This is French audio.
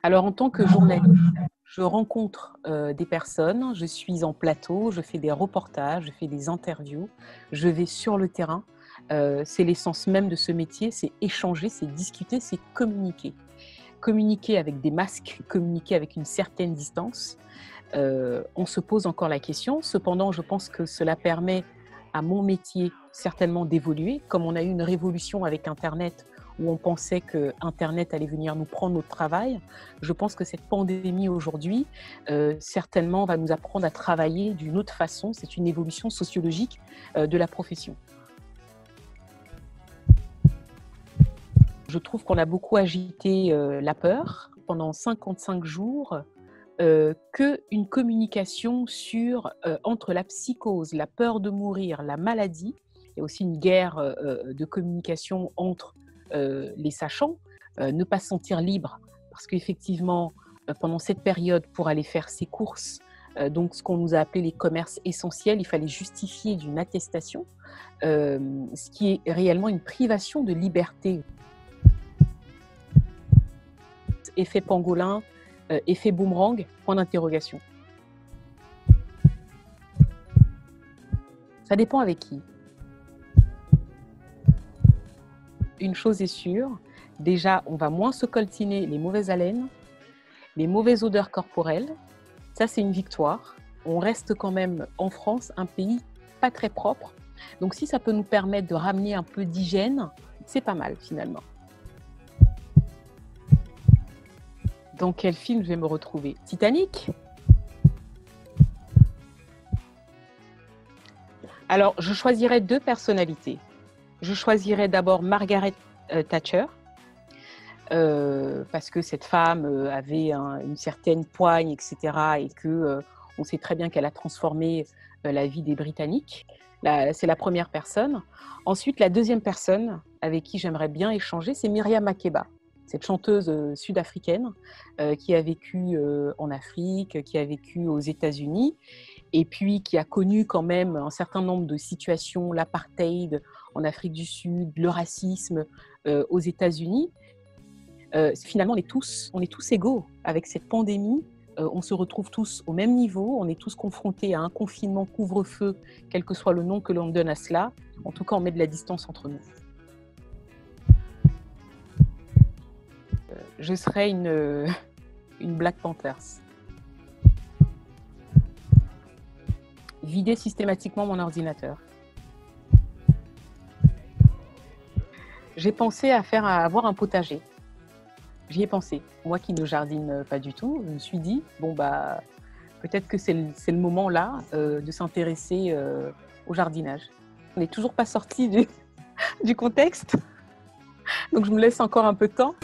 Alors, en tant que journaliste, je rencontre des personnes, je suis en plateau, je fais des reportages, je fais des interviews, je vais sur le terrain. C'est l'essence même de ce métier, c'est échanger, c'est discuter, c'est communiquer. Communiquer avec des masques, communiquer avec une certaine distance. On se pose encore la question. Cependant, je pense que cela permet à mon métier certainement d'évoluer. Comme on a eu une révolution avec Internet, où on pensait que Internet allait venir nous prendre notre travail, je pense que cette pandémie aujourd'hui, certainement va nous apprendre à travailler d'une autre façon. C'est une évolution sociologique de la profession. Je trouve qu'on a beaucoup agité la peur pendant 55 jours. Qu'une communication entre la psychose, la peur de mourir, la maladie. Il y a aussi une guerre de communication entre les sachants, ne pas se sentir libre, parce qu'effectivement, pendant cette période, pour aller faire ses courses, donc ce qu'on nous a appelé les commerces essentiels, il fallait justifier d'une attestation, ce qui est réellement une privation de liberté. Effet pangolin, effet boomerang, point d'interrogation. Ça dépend avec qui. Une chose est sûre, déjà, on va moins se coltiner les mauvaises haleines, les mauvaises odeurs corporelles. Ça, c'est une victoire. On reste quand même en France, un pays pas très propre. Donc, si ça peut nous permettre de ramener un peu d'hygiène, c'est pas mal finalement. Dans quel film je vais me retrouver? Titanic? Alors, je choisirais deux personnalités. Je choisirais d'abord Margaret Thatcher, parce que cette femme avait une certaine poigne, etc. Et on sait très bien qu'elle a transformé la vie des Britanniques. C'est la première personne. Ensuite, la deuxième personne avec qui j'aimerais bien échanger, c'est Myriam Makeba. Cette chanteuse sud-africaine qui a vécu en Afrique, qui a vécu aux États-Unis, et puis qui a connu quand même un certain nombre de situations, l'apartheid en Afrique du Sud, le racisme aux États-Unis. Finalement, on est tous égaux avec cette pandémie. On se retrouve tous au même niveau, on est tous confrontés à un confinement, couvre-feu, quel que soit le nom que l'on donne à cela. En tout cas, on met de la distance entre nous. Je serais une Black Panthers. Vider systématiquement mon ordinateur. J'ai pensé à avoir un potager. J'y ai pensé. Moi qui ne jardine pas du tout, je me suis dit, bon bah, peut-être que c'est le moment là de s'intéresser au jardinage. On n'est toujours pas sorti du contexte, donc je me laisse encore un peu de temps.